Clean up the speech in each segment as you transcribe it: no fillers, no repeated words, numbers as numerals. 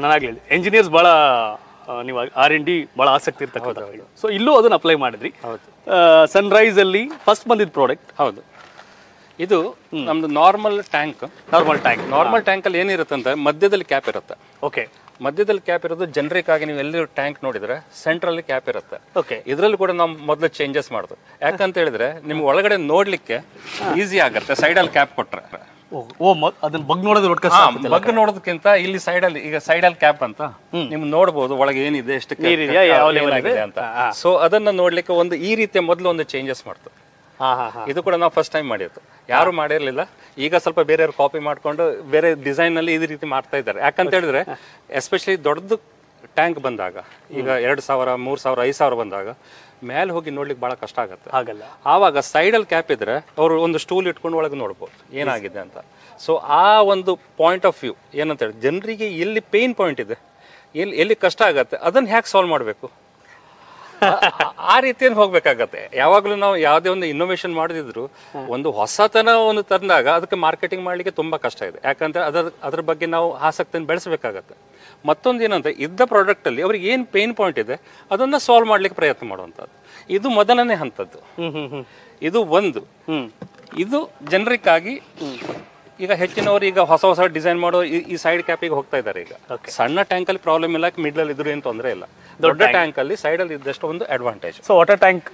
ನಾನಾಗ್ಲಿ engineers ಬಹಳ ನೀವು R&D ಬಹಳ ಆಸಕ್ತಿ ಇರ್ತಕ್ಕಂಥ. ಸೊ ಇಲ್ಲೂ ಅದನ್ನ ಅಪ್ಲೈ ಮಾಡಿದ್ರಿ. ಸನ್ರೈಸ್ ಅಲ್ಲಿ ಫಸ್ಟ್ ಬಂದಿದ್ದ ಪ್ರಾಡಕ್ಟ್. ಹೌದು, ಇದು ನಮ್ದು ನಾರ್ಮಲ್ ಟ್ಯಾಂಕ್ ಅಲ್ಲಿ ಏನಿರುತ್ತೆ ಅಂತ ಮಧ್ಯದಲ್ಲಿ ಕ್ಯಾಪ್ ಇರುತ್ತೆ. ಓಕೆ, ಮಧ್ಯದಲ್ಲಿ ಕ್ಯಾಪ್ ಇರೋದು ಜನರಿಕ್ ಆಗಿ ನೀವು ಎಲ್ಲಿ ಟ್ಯಾಂಕ್ ನೋಡಿದ್ರೆ ಸೆಂಟ್ರಲ್ಲಿ ಕ್ಯಾಪ್ ಇರುತ್ತೆ. ಓಕೆ, ಇದರಲ್ಲಿ ಕೂಡ ನಾವು ಮೊದಲು ಚೇಂಜಸ್ ಮಾಡಿದ್ವಿ. ಯಾಕಂತ ಹೇಳಿದ್ರೆ ನಿಮ್ಗೆ ಒಳಗಡೆ ನೋಡ್ಲಿಕ್ಕೆ ಈಸಿ ಆಗುತ್ತೆ ಸೈಡಲ್ಲಿ ಕ್ಯಾಪ್ ಕೊಟ್ರೆ. ಅದನ್ನ ಬಗ್ ನೋಡೋದು ಬಗ್ ನೋಡೋದಕ್ಕಿಂತ ಇಲ್ಲಿ ಸೈಡಲ್ಲಿ ಈಗ ಸೈಡಲ್ಲಿ ಕ್ಯಾಪ್ ಅಂತ ನಿಮ್ಗೆ ನೋಡಬಹುದು ಒಳಗೆ ಏನಿದೆ ಎಷ್ಟು ಏನಾಗಿದೆ ಅಂತ. ಸೊ ಅದನ್ನ ನೋಡ್ಲಿಕ್ಕೆ ಒಂದು ಈ ರೀತಿಯ ಮೊದಲು ಒಂದು ಚೇಂಜಸ್ ಮಾಡ್ತು. ಇದು ಕೂಡ ನಾವು ಫಸ್ಟ್ ಟೈಮ್ ಮಾಡಿತ್ತು, ಯಾರು ಮಾಡಿರ್ಲಿಲ್ಲ. ಈಗ ಸ್ವಲ್ಪ ಬೇರೆಯವ್ರು ಕಾಪಿ ಮಾಡ್ಕೊಂಡು ಬೇರೆ ಡಿಸೈನ್ ನಲ್ಲಿ ಈ ರೀತಿ ಮಾಡ್ತಾ ಇದ್ದಾರೆ. ಯಾಕಂತ ಹೇಳಿದ್ರೆ ಎಸ್ಪೆಷಲಿ ದೊಡ್ಡದು ಟ್ಯಾಂಕ್ ಬಂದಾಗ, ಈಗ 2,000, 3,000, 5,000 ಬಂದಾಗ ಮೇಲೆ ಹೋಗಿ ನೋಡ್ಲಿಕ್ಕೆ ಬಹಳ ಕಷ್ಟ ಆಗುತ್ತೆ. ಆಗಲ್ಲ. ಆವಾಗ ಸೈಡಲ್ಲಿ ಕ್ಯಾಪ್ ಇದ್ರೆ ಅವರು ಒಂದು ಸ್ಟೂಲ್ ಇಟ್ಕೊಂಡು ಒಳಗೆ ನೋಡ್ಬೋದು ಏನಾಗಿದೆ ಅಂತ. ಸೊ ಆ ಒಂದು ಪಾಯಿಂಟ್ ಆಫ್ ವ್ಯೂ ಏನಂತ ಹೇಳಿ ಜನರಿಗೆ ಎಲ್ಲಿ ಪೇನ್ ಪಾಯಿಂಟ್ ಇದೆ, ಎಲ್ಲಿ ಕಷ್ಟ ಆಗತ್ತೆ, ಅದನ್ನ ಹ್ಯಾಕ್ ಸಾಲ್ವ್ ಮಾಡಬೇಕು, ಆ ರೀತಿಯಲ್ಲಿ ಹೋಗ್ಬೇಕಾಗತ್ತೆ. ಯಾವಾಗಲೂ ನಾವು ಯಾವುದೇ ಒಂದು ಇನ್ನೋವೇಷನ್ ಮಾಡಿದ್ರು ಒಂದು ಹೊಸತನ ಒಂದು ತಂದಾಗ ಅದಕ್ಕೆ ಮಾರ್ಕೆಟಿಂಗ್ ಮಾಡ್ಲಿಕ್ಕೆ ತುಂಬಾ ಕಷ್ಟ ಇದೆ. ಯಾಕಂದ್ರೆ ಅದ್ರ ಬಗ್ಗೆ ನಾವು ಆಸಕ್ತಿಯನ್ನು ಬೆಳೆಸಬೇಕಾಗತ್ತೆ. ಮತ್ತೊಂದು ಏನಂದ್ರೆ ಇದ್ದ ಪ್ರಾಡಕ್ಟ್ ಅಲ್ಲಿ ಅವ್ರಿಗೆ ಏನ್ ಪೇನ್ ಪಾಯಿಂಟ್ ಇದೆ ಅದನ್ನ ಸಾಲ್ವ್ ಮಾಡ್ಲಿಕ್ಕೆ ಪ್ರಯತ್ನ ಮಾಡುವಂತದ್ದು. ಇದು ಮೊದಲನೇ ಹಂತದ್ದು. ಇದು ಒಂದು. ಇದು ಜನರಿಕ್ ಆಗಿ ಈಗ ಹೆಚ್ಚಿನವರು ಈಗ ಹೊಸ ಡಿಸೈನ್ ಮಾಡೋ ಈ ಸೈಡ್ ಕ್ಯಾಪಿಗೆ ಹೋಗ್ತಾ ಇದ್ದಾರೆ. ಈಗ ಸಣ್ಣ ಟ್ಯಾಂಕ್ ಅಲ್ಲಿ ಪ್ರಾಬ್ಲಮ್ ಇಲ್ಲ, ಮಿಡ್ಲ್ ಅಲ್ಲಿ ಇದ್ರು ಏನು ತೊಂದರೆ ಇಲ್ಲ. ದೊಡ್ಡ ಟ್ಯಾಂಕ್ ಅಲ್ಲಿ ಸೈಡ್ ಅಲ್ಲಿ ಇದ್ದಷ್ಟು ಒಂದು ಅಡ್ವಾಂಟೇಜ್. ಸೊ ವಾಟರ್ ಟ್ಯಾಂಕ್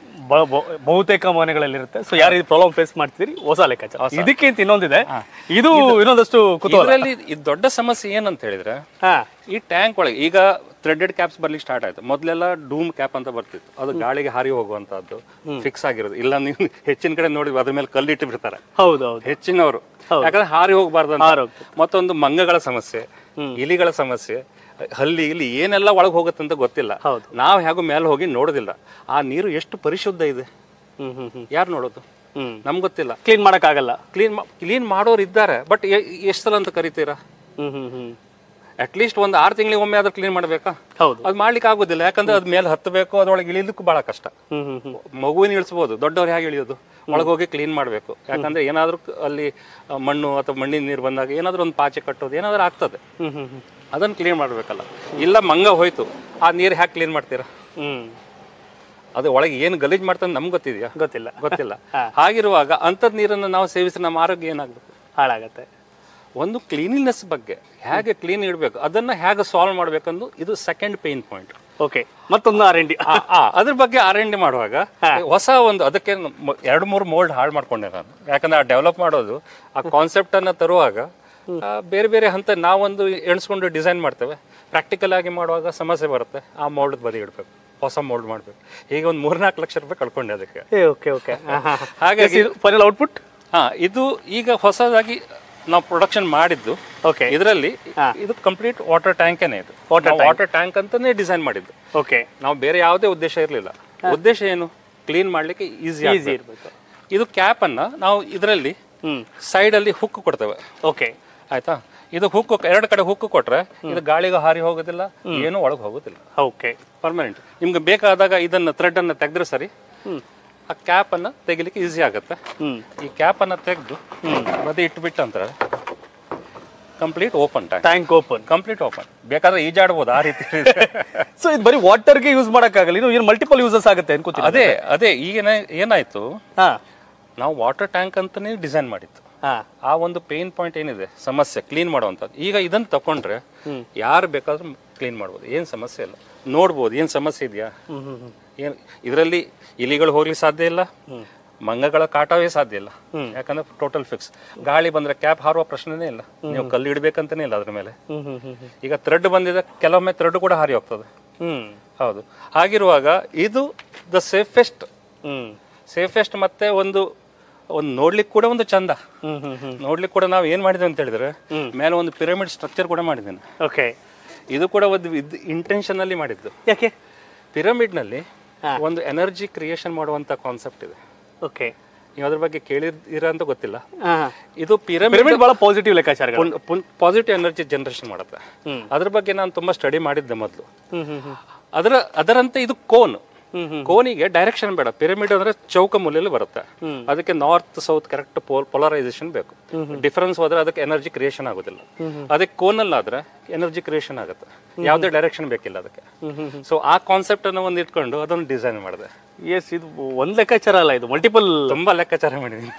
ಬಹುತೇಕ ಮನೆಗಳಲ್ಲಿ ಇರುತ್ತೆ. ಸೊ ಯಾರು ಇದು ಪ್ರಾಬ್ಲಮ್ ಫೇಸ್ ಮಾಡ್ತೀರಿ ಹೊಸ ಲೆಕ್ಕಾಚಾರ. ಇದಕ್ಕಿಂತ ಇನ್ನೊಂದಿದೆ, ಇದು ಇನ್ನೊಂದಷ್ಟು ಇದರಲ್ಲಿ ದೊಡ್ಡ ಸಮಸ್ಯೆ ಏನಂತ ಹೇಳಿದ್ರೆ ಈ ಟ್ಯಾಂಕ್ ಒಳಗೆ ಈಗ ಥ್ರೆಡೆಡ್ ಕ್ಯಾಪ್ಸ್ ಬರ್ಲಿಕ್ಕೆ ಸ್ಟಾರ್ಟ್ ಆಯ್ತು. ಮೊದಲೆಲ್ಲ ಡೂಮ್ ಕ್ಯಾಪ್ ಅಂತ ಬರ್ತಿತ್ತು, ಅದು ಗಾಳಿಗೆ ಹಾರಿ ಹೋಗುವಂತದ್ದು ಫಿಕ್ಸ್ ಆಗಿರೋದು. ಇಲ್ಲ ನೀವು ಹೆಚ್ಚಿನ ಕಡೆ ನೋಡಿ ಅದ್ರ ಮೇಲೆ ಕಲ್ಲಿಟ್ಟು ಬಿಡ್ತಾರೆ. ಹೌದು, ಹೆಚ್ಚಿನವರು ಯಾಕಂದ್ರೆ ಹಾರಿ ಹೋಗ್ಬಾರ್ದು ಅಂತ. ಮತ್ತೊಂದು ಮಂಗಗಳ ಸಮಸ್ಯೆ, ಇಲಿಗಳ ಸಮಸ್ಯೆ, ಹಲ್ಲಿ ಇಲ್ಲಿ ಏನೆಲ್ಲ ಒಳಗೆ ಹೋಗುತ್ತಂತ ಗೊತ್ತಿಲ್ಲ. ನಾವು ಹೇಗೂ ಮೇಲೆ ಹೋಗಿ ನೋಡೋದಿಲ್ಲ. ಆ ನೀರು ಎಷ್ಟು ಪರಿಶುದ್ಧ ಇದೆ ಯಾರು ನೋಡೋದು, ನಮ್ಗೆ ಗೊತ್ತಿಲ್ಲ. ಕ್ಲೀನ್ ಮಾಡಕ್ ಆಗಲ್ಲ. ಕ್ಲೀನ್ ಮಾಡೋರು ಇದ್ದಾರೆ, ಬಟ್ ಎಷ್ಟು ಸಲ ಅಂತ ಕರಿತೀರಾ? ಅಟ್ಲೀಸ್ಟ್ ಒಂದು 6 ತಿಂಗಳಿಗೆ ಒಮ್ಮೆ ಆದ್ರೂ ಕ್ಲೀನ್ ಮಾಡ್ಬೇಕಾ? ಅದು ಮಾಡ್ಲಿಕ್ಕೆ ಆಗೋದಿಲ್ಲ. ಯಾಕಂದ್ರೆ ಅದ್ ಮೇಲೆ ಹತ್ತಬೇಕು, ಅದ್ರೊಳಗೆ ಇಳಿಲಿಕ್ಕೂ ಬಹಳ ಕಷ್ಟ. ಮಗುವಿನ ಇಳಿಸಬಹುದು, ದೊಡ್ಡವ್ರು ಹೇಗೆ ಇಳಿಯೋದು? ಒಳಗೋಗಿ ಕ್ಲೀನ್ ಮಾಡ್ಬೇಕು. ಯಾಕಂದ್ರೆ ಏನಾದ್ರೂ ಅಲ್ಲಿ ಮಣ್ಣು ಅಥವಾ ಮಣ್ಣಿನ ನೀರು ಬಂದಾಗ ಏನಾದ್ರೂ ಒಂದು ಪಾಚೆ ಕಟ್ಟೋದು ಏನಾದ್ರೂ ಆಗ್ತದೆ, ಅದನ್ನ ಕ್ಲೀನ್ ಮಾಡ್ಬೇಕಲ್ಲ. ಇಲ್ಲ ಮಂಗ ಹೋಯ್ತು, ಆ ನೀರು ಹ್ಯಾಕ್ ಕ್ಲೀನ್ ಮಾಡ್ತೀರಾ? ಅದು ಒಳಗೆ ಏನು ಗಲೀಜ್ ಮಾಡ್ತಾನೆ ನಮ್ಗೆ ಗೊತ್ತಿದೆಯಾ? ಗೊತ್ತಿಲ್ಲ. ಹಾಗಿರುವಾಗ ಅಂಥದ್ ನೀರನ್ನು ನಾವು ಸೇವಿಸಿ ನಮ್ಮ ಆರೋಗ್ಯ ಏನಾಗ್ಬೇಕು? ಹಾಳಾಗತ್ತೆ. ಒಂದು ಕ್ಲೀನಿನೆಸ್ ಬಗ್ಗೆ ಹೇಗೆ ಕ್ಲೀನ್ ಇಡಬೇಕು, ಅದನ್ನ ಹೇಗೆ ಸಾಲ್ವ್ ಮಾಡ್ಬೇಕಂದು ಇದು ಸೆಕೆಂಡ್ ಪೇನ್ ಪಾಯಿಂಟ್. ಓಕೆ, ಮತ್ತೊಂದು R&D. ಅದ್ರ ಬಗ್ಗೆ R&D ಮಾಡುವಾಗ ಹೊಸ ಒಂದು ಅದಕ್ಕೆ 2-3 ಮೋಲ್ಡ್ ಹಾಳು ಮಾಡ್ಕೊಂಡೆ ನಾನು. ಯಾಕಂದ್ರೆ ಆ ಡೆವಲಪ್ ಮಾಡೋದು, ಆ ಕಾನ್ಸೆಪ್ಟ್ ಅನ್ನ ತರುವಾಗ ಬೇರೆ ಬೇರೆ ಹಂತ ನಾವೊಂದು ಎಣಿಸ್ಕೊಂಡು ಡಿಸೈನ್ ಮಾಡ್ತೇವೆ. ಪ್ರಾಕ್ಟಿಕಲ್ ಆಗಿ ಮಾಡುವಾಗ ಸಮಸ್ಯೆ ಬರುತ್ತೆ. ಆ ಮೋಲ್ಡ್ ಬದಿ ಇಡಬೇಕು, ಹೊಸ ಮೋಲ್ಡ್ ಮಾಡ್ಬೇಕು. ಹೀಗೆ ಒಂದು 3-4 ಲಕ್ಷ ರೂಪಾಯಿ ಕಳ್ಕೊಂಡೆ ಅದಕ್ಕೆ. ಹಾಗಾಗಿ ಫೈನಲ್ ಔಟ್ಪುಟ್ ಇದು ಈಗ ಹೊಸದಾಗಿ ನಾವು ಪ್ರೊಡಕ್ಷನ್ ಮಾಡಿದ್ದು. ಇದರಲ್ಲಿ ಇದು ಕಂಪ್ಲೀಟ್ ವಾಟರ್ ಟ್ಯಾಂಕೇನೆ. ಇದು ವಾಟರ್ ಟ್ಯಾಂಕ್ ಅಂತಾನೆ ಡಿಸೈನ್ ಮಾಡಿದ್ದು. ನಾವು ಬೇರೆ ಯಾವುದೇ ಉದ್ದೇಶ ಇರಲಿಲ್ಲ. ಉದ್ದೇಶ ಏನು? ಕ್ಲೀನ್ ಮಾಡ್ಲಿಕ್ಕೆ ಈಸಿ ಇರಬೇಕು. ಇದು ಕ್ಯಾಪ್ ಅನ್ನ ನಾವು ಇದರಲ್ಲಿ ಸೈಡ್ ಅಲ್ಲಿ ಹುಕ್ ಕೊಡ್ತೇವೆ. ಆಯ್ತಾ? ಇದು ಹುಕ್ 2 ಕಡೆ ಹುಕ್ ಕೊಟ್ರೆ ಇದು ಗಾಳಿಗೆ ಹಾರಿ ಹೋಗೋದಿಲ್ಲ, ಏನು ಒಳಗೆ ಹೋಗೋದಿಲ್ಲ. ಪರ್ಮನೆಂಟ್. ನಿಮ್ಗೆ ಬೇಕಾದಾಗ ಇದನ್ನ ಥ್ರೆಡ್ ಅನ್ನ ತೆಗೆದ್ರೆ ಸರಿ, ಆ ಕ್ಯಾಪ್ ಅನ್ನ ತೆಗಿಲಿಕ್ಕೆ ಈಸಿ ಆಗುತ್ತೆ. ಈ ಕ್ಯಾಪ್ ಅನ್ನ ತೆಗೆದು ಬದಿ ಇಟ್ಬಿಟ್ಟು ಅಂತಾರೆ complete open tank open, complete open. ಬೇಕಾದ್ರೆ ಈಜಾಡ್ಬೋದು ಆ ರೀತಿ. ಸೊ ಇದು ಬರೀ ವಾಟರ್ಗೆ ಯೂಸ್ ಮಾಡಕ್ಕಾಗಲ್ಲ, ಇದು ಮಲ್ಟಿಪಲ್ ಯೂಸಸ್ ಆಗುತ್ತೆ ಅನ್ಕೋತೀನಿ. ಅದೇ ಈಗ ಏನಾಯ್ತು, ನಾವು ವಾಟರ್ ಟ್ಯಾಂಕ್ ಅಂತಾನೆ ಡಿಸೈನ್ ಮಾಡಿತ್ತು. ಆ ಒಂದು ಪೇನ್ ಪಾಯಿಂಟ್ ಏನಿದೆ, ಸಮಸ್ಯೆ ಕ್ಲೀನ್ ಮಾಡುವಂಥದ್ದು, ಈಗ ಇದನ್ನ ತಕೊಂಡ್ರೆ ಯಾರು ಬೇಕಾದ್ರೂ ಕ್ಲೀನ್ ಮಾಡ್ಬೋದು, ಏನ್ ಸಮಸ್ಯೆ ಇಲ್ಲ. ನೋಡ್ಬೋದು ಏನ್ ಸಮಸ್ಯೆ ಇದೆಯಾ, ಏನ್ ಇದರಲ್ಲಿ ಇಲಿಗಳು ಹೋಗ್ಲಿಕ್ಕೆ ಸಾಧ್ಯ ಇಲ್ಲ, ಮಂಗಗಳ ಕಾಟವೇ ಸಾಧ್ಯ ಇಲ್ಲ. ಯಾಕಂದ್ರೆ ಟೋಟಲ್ ಫಿಕ್ಸ್. ಗಾಳಿ ಬಂದ್ರೆ ಕ್ಯಾಪ್ ಹಾರುವ ಪ್ರಶ್ನೆನೇ ಇಲ್ಲ, ನೀವು ಕಲ್ಲು ಇಡ್ಬೇಕಂತಾನೆ ಇಲ್ಲ ಅದ್ರ ಮೇಲೆ. ಈಗ ಥ್ರೆಡ್ ಬಂದಿದೆ, ಕೆಲವೊಮ್ಮೆ ಥ್ರೆಡ್ ಕೂಡ ಹಾರಿ ಹೋಗ್ತದೆ. ಹೌದು. ಹಾಗಿರುವಾಗ ಇದು ದ ಸೇಫೆಸ್ಟ್ ಮತ್ತೆ ಒಂದು ನೋಡ್ಲಿಕ್ಕೆ ಕೂಡ ಒಂದು ಚಂದ. ನೋಡ್ಲಿಕ್ಕೆ ಕೂಡ ನಾವು ಏನ್ ಮಾಡಿದ್ವಿ ಅಂತ ಹೇಳಿದ್ರೆ, ಮೇಲೆ ಒಂದು ಪಿರಮಿಡ್ ಸ್ಟ್ರಕ್ಚರ್ ಕೂಡ ಮಾಡಿದ್ದೇನೆ. ಇದು ಕೂಡ ಒಂದು ಇಂಟೆನ್ಷನ್ ಅಲ್ಲಿ ಮಾಡಿದ್ದು. ಯಾಕೆ? ಪಿರಮಿಡ್ ನಲ್ಲಿ ಒಂದು ಎನರ್ಜಿ ಕ್ರಿಯೇಷನ್ ಮಾಡುವಂತ ಕಾನ್ಸೆಪ್ಟ್ ಇದೆ. ನೀವು ಅದ್ರ ಬಗ್ಗೆ ಕೇಳಿರ ಅಂತ ಗೊತ್ತಿಲ್ಲ. ಇದು ಪಿರಮಿಡ್ ಬಹಳ ಪಾಸಿಟಿವ್ ಲೆಕ್ಕಾಚಾರ, ಪಾಸಿಟಿವ್ ಎನರ್ಜಿ ಜನರೇಷನ್ ಮಾಡುತ್ತೆ. ಅದ್ರ ಬಗ್ಗೆ ನಾನು ತುಂಬಾ ಸ್ಟಡಿ ಮಾಡಿದ್ದೆ ಮೊದಲು. ಅದರಂತೆ ಇದು ಕೋನ್. ಕೋನಿಗೆ ಡೈರೆಕ್ಷನ್ ಬೇಡ. ಪಿರಮಿಡ್ ಅಂದ್ರೆ ಚೌಕ ಮೂಲೆಯಲ್ಲಿ ಬರುತ್ತೆ, ಅದಕ್ಕೆ ನಾರ್ತ್ ಸೌತ್ ಕರೆಕ್ಟ್ ಪೋಲರೈಸೇಷನ್ ಬೇಕು. ಡಿಫರೆನ್ಸ್ ಹೋದ್ರೆ ಅದಕ್ಕೆ ಎನರ್ಜಿ ಕ್ರಿಯೇಷನ್ ಆಗೋದಿಲ್ಲ. ಅದಕ್ಕೆ ಕೋನಲ್ಲಿ ಆದ್ರೆ ಎನರ್ಜಿ ಕ್ರಿಯೇಷನ್ ಆಗುತ್ತೆ, ಯಾವುದೇ ಡೈರೆಕ್ಷನ್ ಬೇಕಿಲ್ಲ ಅದಕ್ಕೆ. ಸೊ ಆ ಕಾನ್ಸೆಪ್ಟ್ ಅನ್ನು ಒಂದು ಇಟ್ಕೊಂಡು ಅದನ್ನು ಡಿಸೈನ್ ಮಾಡಿದೆ. ಎಸ್, ಇದು ಒಂದ್ ಲೆಕ್ಕಾಚಾರ ಅಲ್ಲ, ಇದು ಮಲ್ಟಿಪಲ್ ತುಂಬಾ ಲೆಕ್ಕಾಚಾರ ಮಾಡಿದೀನಿ.